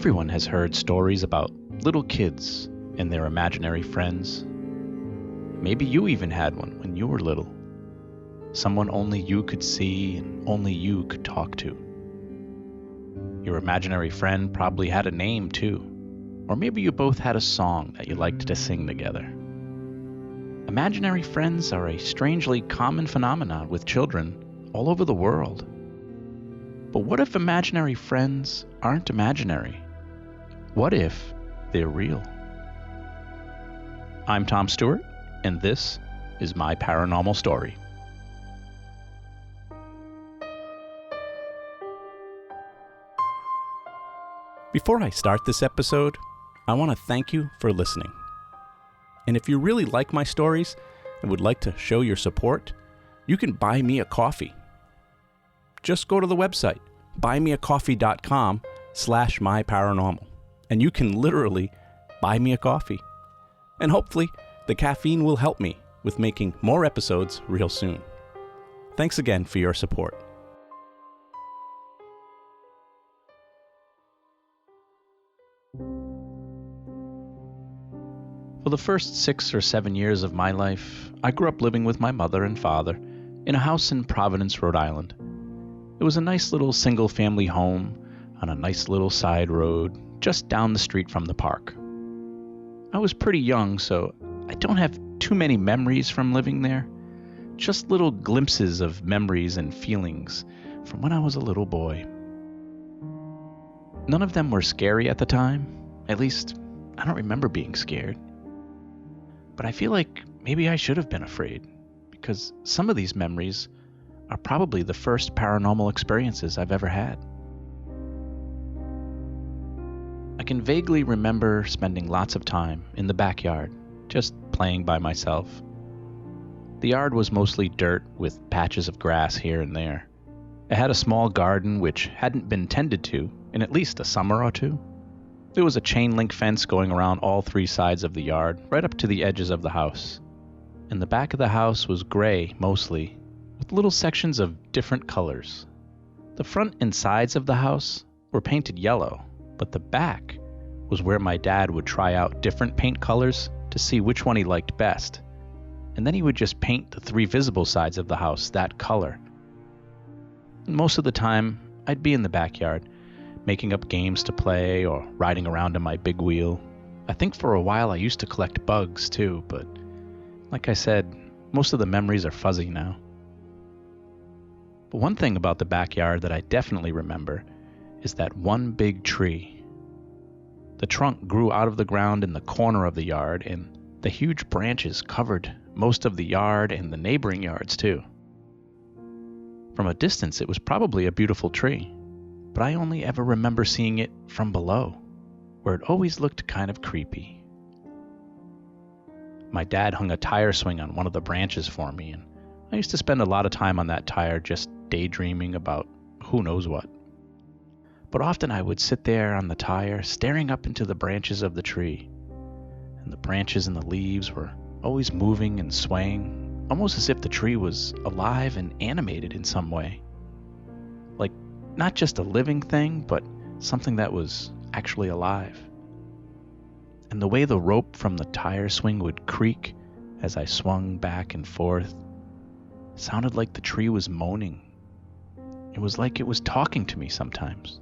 Everyone has heard stories about little kids and their imaginary friends. Maybe you even had one when you were little. Someone only you could see and only you could talk to. Your imaginary friend probably had a name too. Or maybe you both had a song that you liked to sing together. Imaginary friends are a strangely common phenomenon with children all over the world. But what if imaginary friends aren't imaginary? What if they're real? I'm Tom Stewart, and this is My Paranormal Story. Before I start this episode, I want to thank you for listening. And if you really like my stories and would like to show your support, you can buy me a coffee. Just go to the website, buymeacoffee.com/myparanormal, and you can literally buy me a coffee. And hopefully, the caffeine will help me with making more episodes real soon. Thanks again for your support. For the first 6 or 7 years of my life, I grew up living with my mother and father in a house in Providence, Rhode Island. It was a nice little single-family home on a nice little side road just down the street from the park. I was pretty young, so I don't have too many memories from living there. Just little glimpses of memories and feelings from when I was a little boy. None of them were scary at the time. At least, I don't remember being scared. But I feel like maybe I should have been afraid, because some of these memories are probably the first paranormal experiences I've ever had. I can vaguely remember spending lots of time in the backyard, just playing by myself. The yard was mostly dirt with patches of grass here and there. It had a small garden which hadn't been tended to in at least a summer or two. There was a chain link fence going around all 3 sides of the yard, right up to the edges of the house. And the back of the house was gray mostly, with little sections of different colors. The front and sides of the house were painted yellow, but the back was where my dad would try out different paint colors to see which one he liked best. And then he would just paint the 3 visible sides of the house that color. And most of the time, I'd be in the backyard, making up games to play or riding around in my big wheel. I think for a while I used to collect bugs too, but like I said, most of the memories are fuzzy now. But one thing about the backyard that I definitely remember is that one big tree. The trunk grew out of the ground in the corner of the yard, and the huge branches covered most of the yard and the neighboring yards too. From a distance, it was probably a beautiful tree, but I only ever remember seeing it from below, where it always looked kind of creepy. My dad hung a tire swing on one of the branches for me, and I used to spend a lot of time on that tire just daydreaming about who knows what. But often I would sit there on the tire staring up into the branches of the tree, and the branches and the leaves were always moving and swaying, almost as if the tree was alive and animated in some way. Like, not just a living thing, but something that was actually alive. And the way the rope from the tire swing would creak as I swung back and forth sounded like the tree was moaning. It was like it was talking to me sometimes.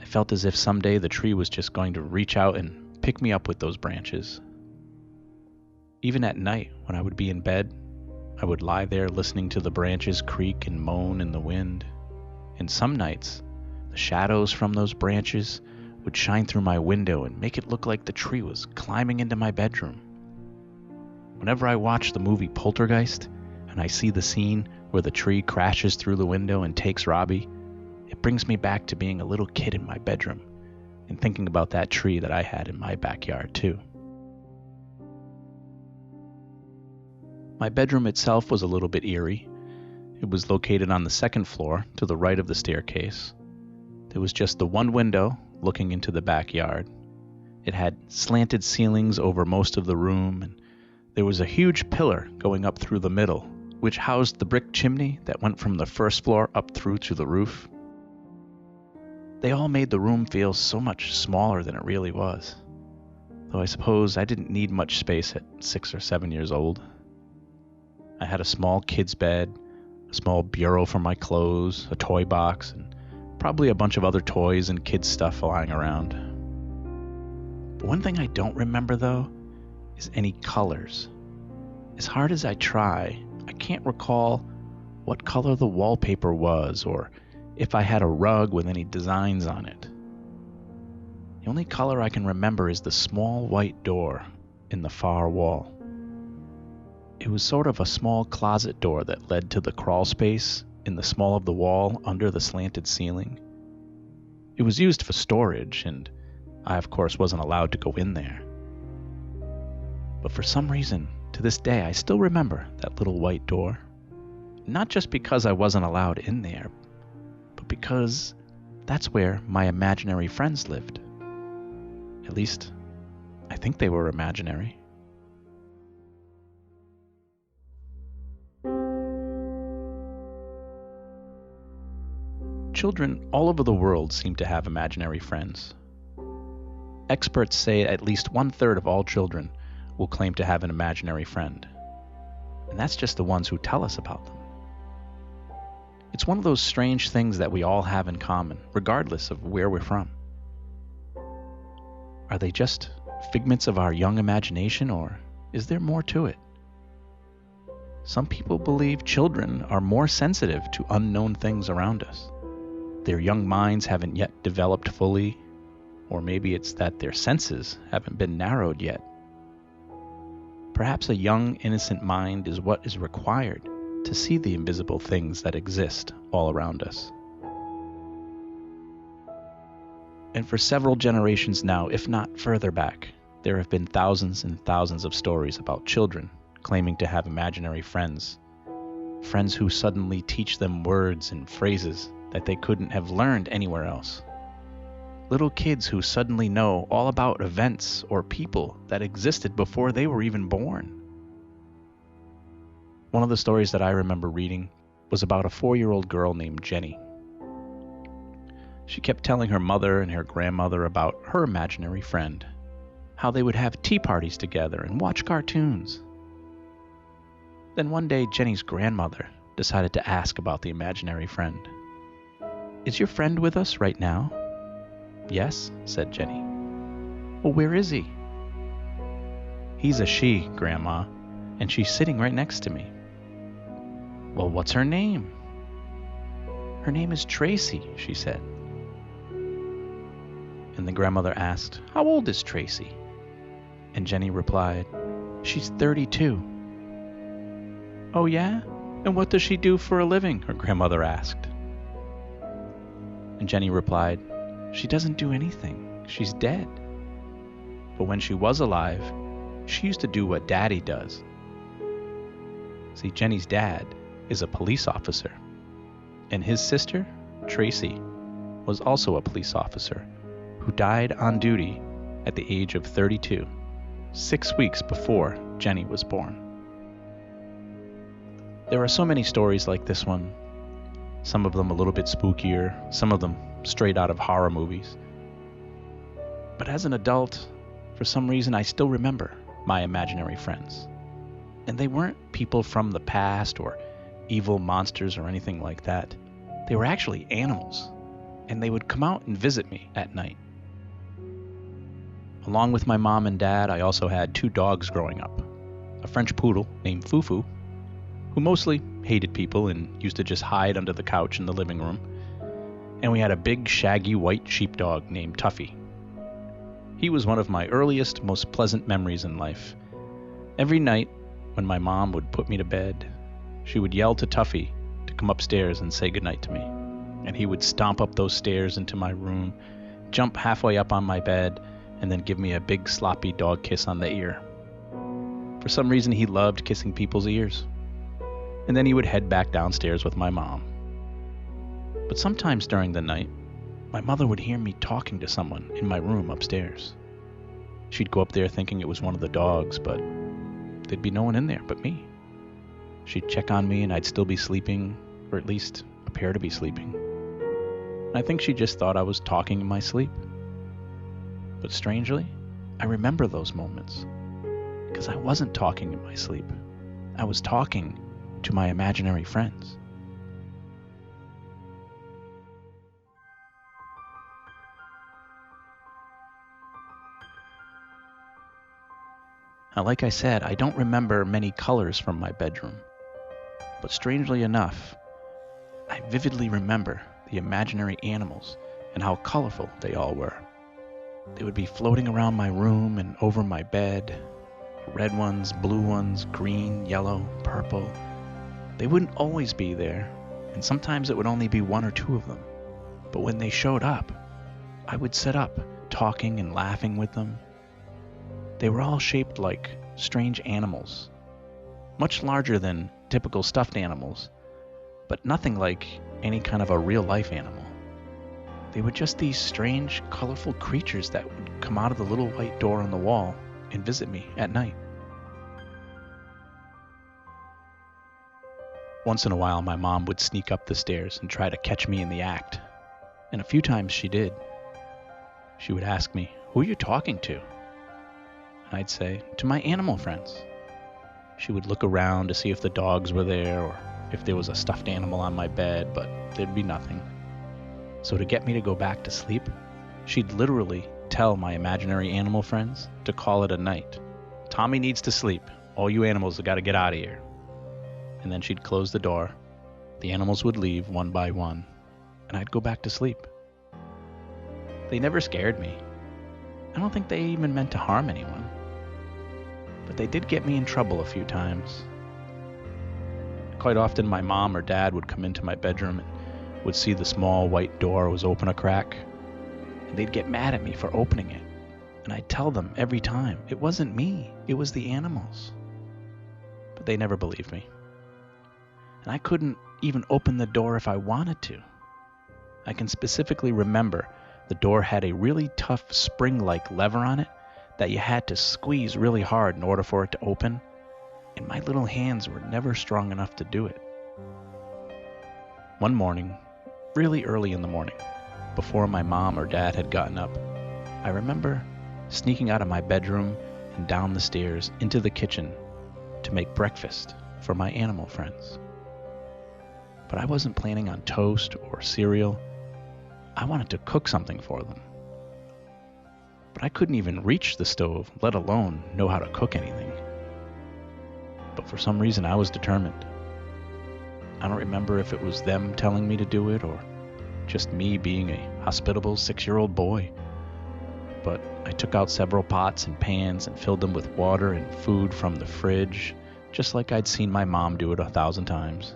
I felt as if someday the tree was just going to reach out and pick me up with those branches. Even at night, when I would be in bed, I would lie there listening to the branches creak and moan in the wind. And some nights, the shadows from those branches would shine through my window and make it look like the tree was climbing into my bedroom. Whenever I watch the movie Poltergeist, and I see the scene where the tree crashes through the window and takes Robbie, it brings me back to being a little kid in my bedroom and thinking about that tree that I had in my backyard too. My bedroom itself was a little bit eerie. It was located on the 2nd floor to the right of the staircase. There was just the one window looking into the backyard. It had slanted ceilings over most of the room, and there was a huge pillar going up through the middle, which housed the brick chimney that went from the 1st floor up through to the roof. They all made the room feel so much smaller than it really was. Though I suppose I didn't need much space at 6 or 7 years old. I had a small kid's bed, a small bureau for my clothes, a toy box, and probably a bunch of other toys and kids' stuff lying around. But one thing I don't remember, though, is any colors. As hard as I try, I can't recall what color the wallpaper was or if I had a rug with any designs on it. The only color I can remember is the small white door in the far wall. It was sort of a small closet door that led to the crawl space in the small of the wall under the slanted ceiling. It was used for storage, and I, of course, wasn't allowed to go in there. But for some reason, to this day, I still remember that little white door. Not just because I wasn't allowed in there, but because that's where my imaginary friends lived. At least, I think they were imaginary. Children all over the world seem to have imaginary friends. Experts say at least 1/3 of all children will claim to have an imaginary friend. And that's just the ones who tell us about them. It's one of those strange things that we all have in common, regardless of where we're from. Are they just figments of our young imagination, or is there more to it? Some people believe children are more sensitive to unknown things around us. Their young minds haven't yet developed fully, or maybe it's that their senses haven't been narrowed yet. Perhaps a young, innocent mind is what is required to see the invisible things that exist all around us. And for several generations now, if not further back, there have been thousands and thousands of stories about children claiming to have imaginary friends. Friends who suddenly teach them words and phrases that they couldn't have learned anywhere else. Little kids who suddenly know all about events or people that existed before they were even born. One of the stories that I remember reading was about a 4-year-old girl named Jenny. She kept telling her mother and her grandmother about her imaginary friend, how they would have tea parties together and watch cartoons. Then one day, Jenny's grandmother decided to ask about the imaginary friend. "Is your friend with us right now?" "Yes," said Jenny. "Well, where is he?" "He's a she, Grandma, and she's sitting right next to me." "Well, what's her name?" "Her name is Tracy," she said. And the grandmother asked, "How old is Tracy?" And Jenny replied, "She's 32. "Oh yeah? And what does she do for a living?" her grandmother asked. And Jenny replied, "She doesn't do anything. She's dead. But when she was alive, she used to do what Daddy does." See, Jenny's dad is a police officer, and his sister, Tracy, was also a police officer who died on duty at the age of 32, 6 weeks before Jenny was born. There are so many stories like this one, some of them a little bit spookier, some of them straight out of horror movies. But as an adult, for some reason I still remember my imaginary friends. And they weren't people from the past or evil monsters or anything like that. They were actually animals, and they would come out and visit me at night. Along with my mom and dad, I also had 2 dogs growing up. A French poodle named Fufu, who mostly hated people and used to just hide under the couch in the living room. And we had a big, shaggy white sheepdog named Tuffy. He was one of my earliest, most pleasant memories in life. Every night, when my mom would put me to bed, she would yell to Tuffy to come upstairs and say goodnight to me. And he would stomp up those stairs into my room, jump halfway up on my bed, and then give me a big sloppy dog kiss on the ear. For some reason, he loved kissing people's ears. And then he would head back downstairs with my mom. But sometimes during the night, my mother would hear me talking to someone in my room upstairs. She'd go up there thinking it was one of the dogs, but there'd be no one in there but me. She'd check on me and I'd still be sleeping, or at least appear to be sleeping. I think she just thought I was talking in my sleep. But strangely, I remember those moments, because I wasn't talking in my sleep. I was talking to my imaginary friends. Now, like I said, I don't remember many colors from my bedroom, but strangely enough, I vividly remember the imaginary animals and how colorful they all were. They would be floating around my room and over my bed. Red ones, blue ones, green, yellow, purple. They wouldn't always be there, and sometimes it would only be one or two of them. But when they showed up, I would sit up, talking and laughing with them. They were all shaped like strange animals, much larger than typical stuffed animals, but nothing like any kind of a real-life animal. They were just these strange, colorful creatures that would come out of the little white door on the wall and visit me at night. Once in a while, my mom would sneak up the stairs and try to catch me in the act, and a few times she did. She would ask me, "Who are you talking to?" And I'd say, "To my animal friends." She would look around to see if the dogs were there or if there was a stuffed animal on my bed, but there'd be nothing. So to get me to go back to sleep, she'd literally tell my imaginary animal friends to call it a night. "Tommy needs to sleep. All you animals have got to get out of here." And then she'd close the door. The animals would leave one by one, and I'd go back to sleep. They never scared me. I don't think they even meant to harm anyone. But they did get me in trouble a few times. Quite often my mom or dad would come into my bedroom and would see the small white door was open a crack, and they'd get mad at me for opening it. And I'd tell them every time, it wasn't me, it was the animals. But they never believed me. And I couldn't even open the door if I wanted to. I can specifically remember the door had a really tough spring-like lever on it that you had to squeeze really hard in order for it to open, and my little hands were never strong enough to do it. One morning, really early in the morning, before my mom or dad had gotten up, I remember sneaking out of my bedroom and down the stairs into the kitchen to make breakfast for my animal friends. But I wasn't planning on toast or cereal. I wanted to cook something for them. But I couldn't even reach the stove, let alone know how to cook anything. But for some reason, I was determined. I don't remember if it was them telling me to do it or just me being a hospitable 6-year-old boy. But I took out several pots and pans and filled them with water and food from the fridge, just like I'd seen my mom do it 1,000 times.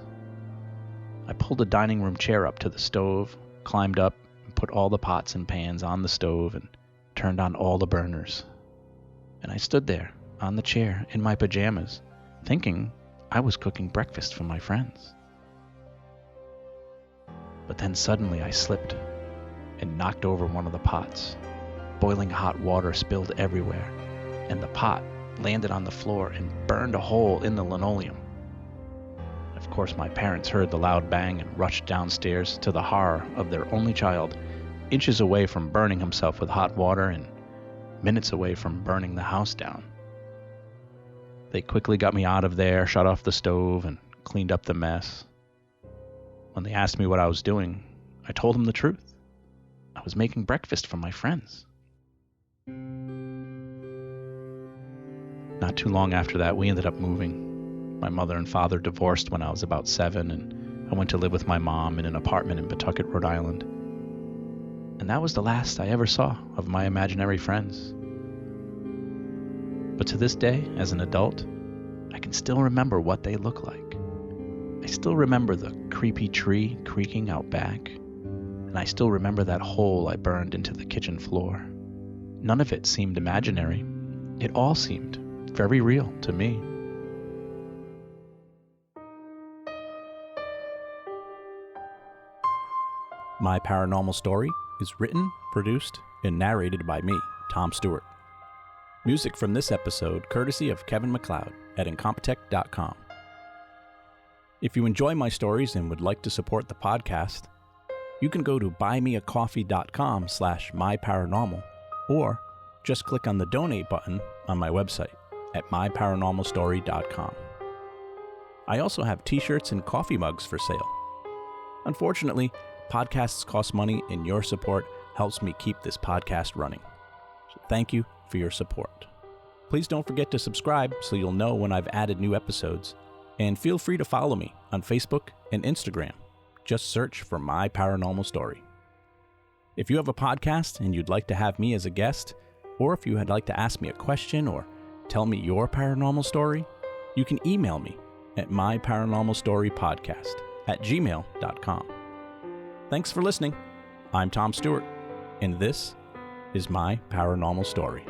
I pulled a dining room chair up to the stove, climbed up, and put all the pots and pans on the stove and turned on all the burners. And I stood there on the chair in my pajamas, thinking I was cooking breakfast for my friends. But then suddenly I slipped and knocked over one of the pots. Boiling hot water spilled everywhere, and the pot landed on the floor and burned a hole in the linoleum. Of course, my parents heard the loud bang and rushed downstairs to the horror of their only child, inches away from burning himself with hot water and minutes away from burning the house down. They quickly got me out of there, shut off the stove, and cleaned up the mess. When they asked me what I was doing, I told them the truth. I was making breakfast for my friends. Not too long after that, we ended up moving. My mother and father divorced when I was about 7, and I went to live with my mom in an apartment in Pawtucket, Rhode Island. And that was the last I ever saw of my imaginary friends. But to this day, as an adult, I can still remember what they look like. I still remember the creepy tree creaking out back, and I still remember that hole I burned into the kitchen floor. None of it seemed imaginary. It all seemed very real to me. My Paranormal Story is written, produced, and narrated by me, Tom Stewart. Music from this episode courtesy of Kevin MacLeod at Incompetech.com. If you enjoy my stories and would like to support the podcast, you can go to buymeacoffee.com/myparanormal or just click on the donate button on my website at myparanormalstory.com. I also have t-shirts and coffee mugs for sale. Unfortunately, podcasts cost money and your support helps me keep this podcast running. So thank you for your support. Please don't forget to subscribe so you'll know when I've added new episodes, and feel free to follow me on Facebook and Instagram. Just search for My Paranormal Story. If you have a podcast and you'd like to have me as a guest, or if you would like to ask me a question or tell me your paranormal story, you can email me at myparanormalstorypodcast@gmail.com. Thanks for listening. I'm Tom Stewart, and this is My Paranormal Story.